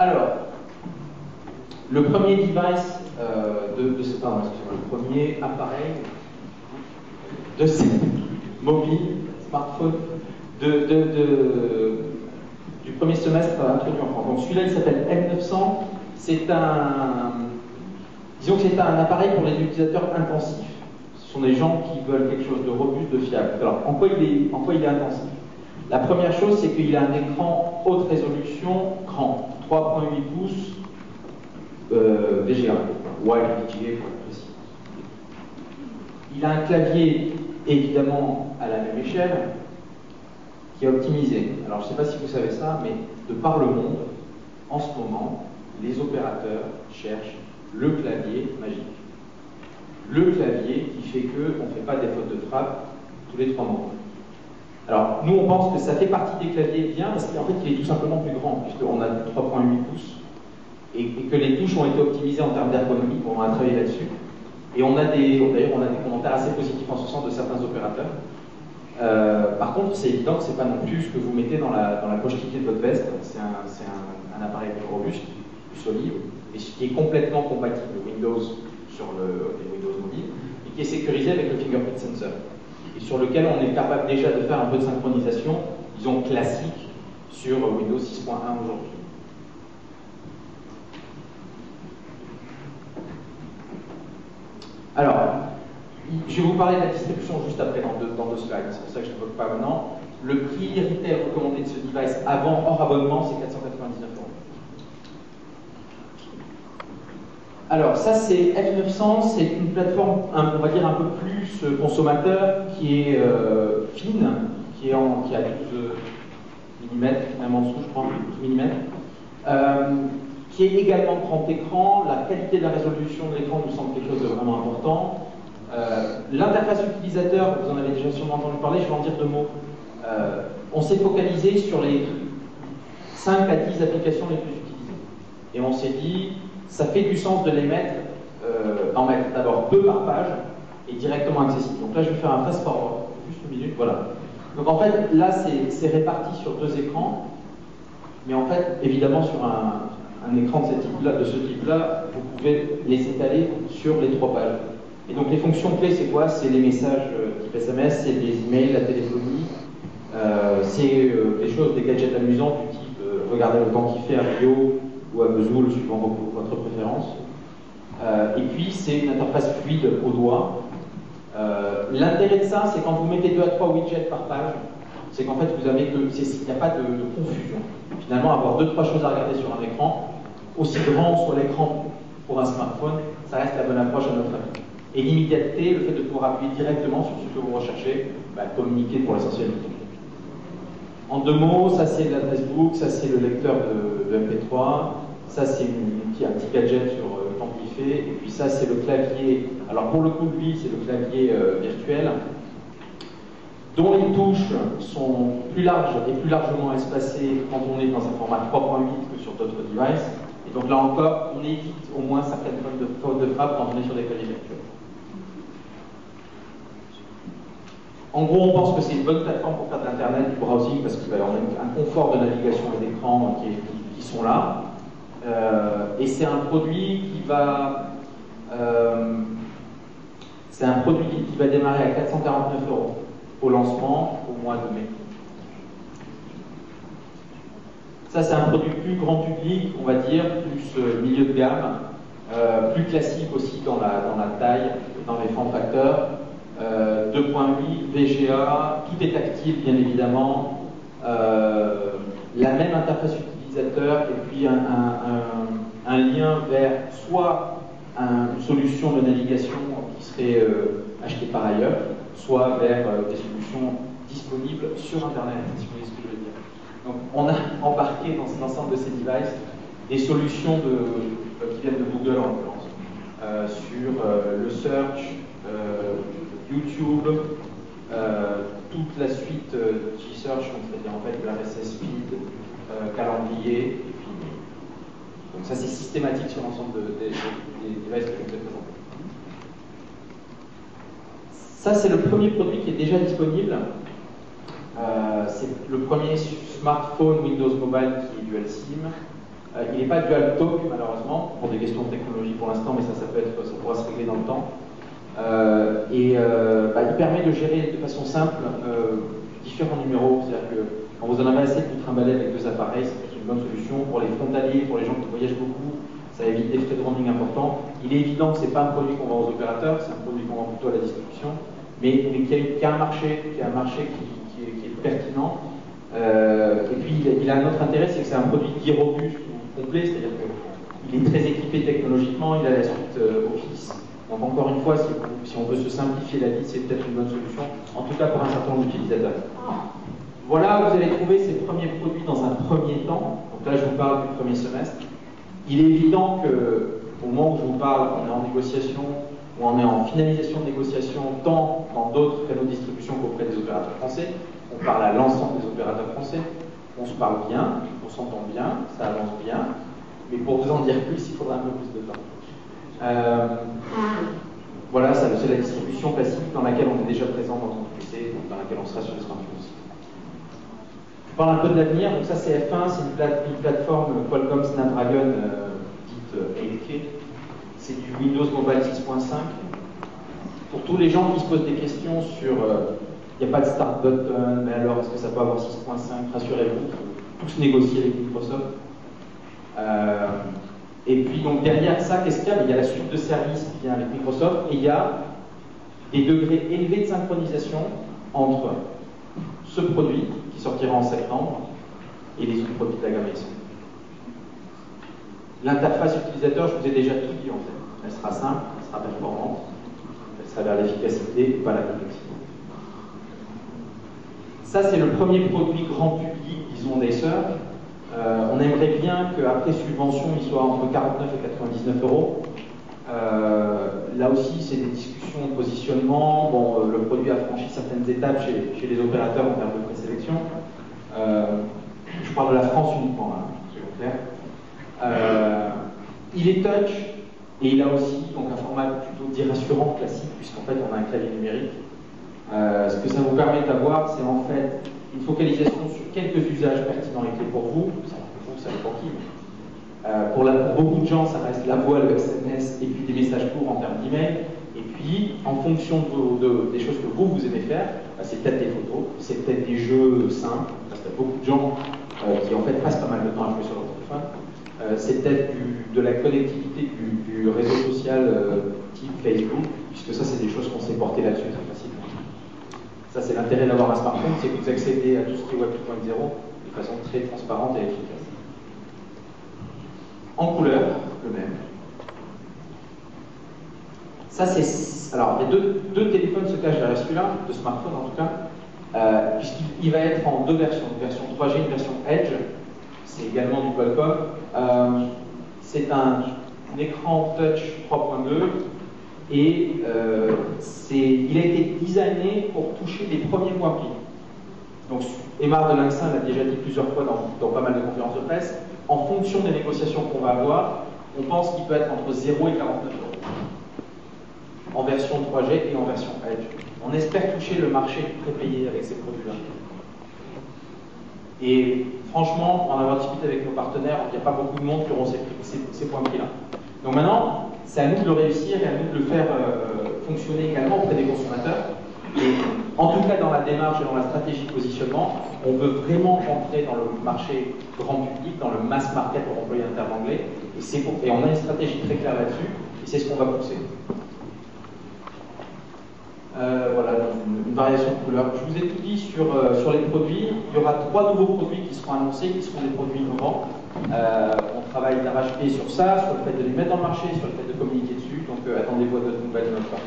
Alors, le premier device le premier appareil de ces mobiles, smartphone, du premier semestre introduit en France. Donc celui-là, il s'appelle M900. Disons que c'est un appareil pour les utilisateurs intensifs. Ce sont des gens qui veulent quelque chose de robuste, de fiable. Alors, en quoi il est intensif? La première chose, c'est qu'il a un écran haute résolution grand, 3.8 pouces VGA, Wide VGA pour être précis. Il a un clavier, évidemment, à la même échelle, qui est optimisé. Alors, je ne sais pas si vous savez ça, mais de par le monde, en ce moment, les opérateurs cherchent le clavier magique. Le clavier qui fait qu'on ne fait pas des fautes de frappe tous les 3 mois. Alors, nous, on pense que ça fait partie des claviers bien, parce qu'en fait, il est tout simplement plus grand, puisqu'on a 3.8 pouces, et que les touches ont été optimisées en termes d'ergonomie, on a travaillé là-dessus. Et d'ailleurs, on a des commentaires assez positifs en ce sens de certains opérateurs. Par contre, c'est évident que ce n'est pas non plus ce que vous mettez dans la poche cliquée de votre veste. C'est un appareil plus robuste, plus solide, et qui est complètement compatible Windows sur les Windows mobiles, et qui est sécurisé avec le fingerprint sensor, et sur lequel on est capable déjà de faire un peu de synchronisation, disons classique, sur Windows 6.1 aujourd'hui. Alors, je vais vous parler de la distribution juste après dans deux slides, c'est pour ça que je ne l'évoque pas maintenant. Le prix retail recommandé de ce device avant hors abonnement, c'est 499 €. Alors, ça c'est F900, c'est une plateforme, on va dire un peu plus consommateur, qui est fine, qui a 12 mm, même en dessous je crois, 12 mm, qui est également grand écran. La qualité de la résolution de l'écran nous semble quelque chose de vraiment important. L'interface utilisateur, vous en avez déjà sûrement entendu parler, je vais en dire 2 mots. On s'est focalisé sur les 5 à 10 applications les plus utilisées. Et on s'est dit, ça fait du sens de les mettre, d'en mettre d'abord 2 par page et directement accessibles. Donc là, je vais faire un fast forward, juste une minute, voilà. Donc en fait, là, c'est réparti sur 2 écrans, mais en fait, évidemment, sur un écran de ce type-là, vous pouvez les étaler sur les 3 pages. Et donc les fonctions clés, c'est quoi? C'est les messages type SMS, c'est les emails, la téléphonie, c'est des choses, des gadgets amusants du type regardez le temps qu'il fait à Rio ou à Vesoul, suivant votre préférence. Et puis c'est une interface fluide au doigt. L'intérêt de ça, c'est quand vous mettez 2 à 3 widgets par page, c'est qu'en fait il n'y a pas de confusion. Finalement, avoir 2-3 choses à regarder sur un écran, aussi grand soit l'écran pour un smartphone, ça reste la bonne approche à notre avis. Et l'immédiateté, le fait de pouvoir appuyer directement sur ce que vous recherchez, communiquer pour l'essentiel. En 2 mots, ça c'est l'adresse book, ça c'est le lecteur de MP3, ça c'est un petit gadget sur le temps qu'il fait, et puis ça c'est le clavier. Alors pour le coup, lui, c'est le clavier virtuel, dont les touches sont plus larges et plus largement espacées quand on est dans un format 3.8 que sur d'autres devices. Et donc là encore, on évite au moins certaines fautes de frappe quand on est sur des claviers virtuels. En gros, on pense que c'est une bonne plateforme pour faire de l'internet, du browsing, parce qu'on a un confort de navigation et d'écran qui sont là. Et c'est un produit qui va... c'est un produit qui va démarrer à 449 € au lancement au mois de mai. Ça, c'est un produit plus grand public, on va dire, plus milieu de gamme, plus classique aussi dans la taille, dans les formes facteurs. 2.8, VGA, tout est tactile bien évidemment, la même interface utilisateur et puis un lien vers soit une solution de navigation qui serait achetée par ailleurs, soit vers des solutions disponibles sur Internet, si vous voyez ce que je veux dire. Donc on a embarqué dans l'ensemble de ces devices des solutions qui viennent de Google en l'occurrence, sur le search, YouTube, toute la suite G-Search, c'est-à-dire en fait de RSS Feed, calendrier, et puis donc ça c'est systématique sur l'ensemble des devices que je vous ai présentés. Ça c'est le premier produit qui est déjà disponible. C'est le premier smartphone Windows Mobile qui est dual SIM. Il n'est pas dual talk, malheureusement, pour des questions de technologie pour l'instant, mais ça pourra se régler dans le temps. Il permet de gérer de façon simple différents numéros. C'est-à-dire que quand vous en avez assez de vous trimballer avec deux appareils, c'est une bonne solution. Pour les frontaliers, pour les gens qui voyagent beaucoup, ça évite des frais de roaming importants. Il est évident que ce n'est pas un produit qu'on vend aux opérateurs, c'est un produit qu'on vend plutôt à la distribution, mais qui a un marché qui est pertinent. Et puis il a un autre intérêt, c'est que c'est un produit qui est robuste ou complet, c'est-à-dire qu'il est très équipé technologiquement, il a la suite Office. Donc encore une fois, si on veut se simplifier la vie, c'est peut-être une bonne solution, en tout cas pour un certain nombre d'utilisateurs. Voilà, vous allez trouver ces premiers produits dans un premier temps. Donc là, je vous parle du premier semestre. Il est évident qu'au moment où je vous parle, on est en négociation, ou on est en finalisation de négociation, tant dans d'autres canaux de distribution qu'auprès des opérateurs français. On parle à l'ensemble des opérateurs français. On se parle bien, on s'entend bien, ça avance bien. Mais pour vous en dire plus, il faudra un peu plus de temps. Voilà, c'est la distribution classique dans laquelle on est déjà présent dans ton PC, dans laquelle on sera sur les smartphones aussi. Je parle un peu de l'avenir. Donc ça, c'est F1, c'est une plateforme Qualcomm Snapdragon dite 8K. C'est du Windows Mobile 6.5. Pour tous les gens qui se posent des questions sur il n'y a pas de start button, mais alors est-ce que ça peut avoir 6.5? Rassurez-vous, tout se négocie avec Microsoft. Et puis donc derrière ça, qu'est-ce qu'il y a? Il y a la suite de services qui vient avec Microsoft et il y a des degrés élevés de synchronisation entre ce produit qui sortira en septembre et les autres produits de la gamme Exxon. L'interface utilisateur, je vous ai déjà tout dit en fait. Elle sera simple, elle sera performante, elle sera vers l'efficacité et pas la complexité. Ça, c'est le premier produit grand public, disons, d'Acer. On aimerait bien qu'après subvention, il soit entre 49 et 99 euros. Là aussi, c'est des discussions de positionnement. Bon, le produit a franchi certaines étapes chez les opérateurs en termes de présélection. Je parle de la France uniquement, hein, soyons clairs. Il est touch et il a aussi donc, un format plutôt dit rassurant classique, puisqu'en fait, on a un clavier numérique. Ce que ça vous permet d'avoir, c'est en fait une focalisation sur quelques usages pertinents et clés pour vous. Ça dépend qui. Pour beaucoup de gens, ça reste la voix, le SMS et puis des messages courts en termes d'email. Et puis, en fonction des choses que vous aimez faire, c'est peut-être des photos, c'est peut-être des jeux simples, parce qu'il y a beaucoup de gens qui en fait passent pas mal de temps à jouer sur leur téléphone. C'est peut-être de la connectivité du réseau social type Facebook, puisque ça, c'est des choses qu'on sait porter là-dessus très facilement. Ça, c'est l'intérêt d'avoir un smartphone, c'est que vous accédez à tout ce qui est Web 2.0 de façon très transparente et efficace. En couleur, le même. Ça, c'est. Alors, il y a deux téléphones se cachent derrière celui-là, de smartphone en tout cas, puisqu'il va être en deux versions, une version 3G, une version Edge. C'est également du Qualcomm. C'est un écran touch 3.2 et il a été designé pour toucher les premiers mots appris. Donc, Aymar de Linxin l'a déjà dit plusieurs fois dans pas mal de conférences de presse. En fonction des négociations qu'on va avoir, on pense qu'il peut être entre 0 et 49 euros. En version 3G et en version Edge. On espère toucher le marché prépayé avec ces produits-là. Et franchement, pour en avoir discuté avec nos partenaires, il n'y a pas beaucoup de monde qui auront ces points prix-là. Donc maintenant, c'est à nous de le réussir et à nous de le faire fonctionner également auprès des consommateurs. Et en tout cas, dans la démarche et dans la stratégie de positionnement, on veut vraiment rentrer dans le marché grand public, dans le mass market pour employer un terme anglais. Et on a une stratégie très claire là-dessus, et c'est ce qu'on va pousser. Voilà, une variation de couleur. Je vous ai tout dit sur les produits. Il y aura 3 nouveaux produits qui seront annoncés, qui seront des produits innovants. On travaille d'arrache-pied sur ça, sur le fait de les mettre dans le marché, sur le fait de communiquer dessus. Donc attendez-vous à d'autres nouvelles de notre part.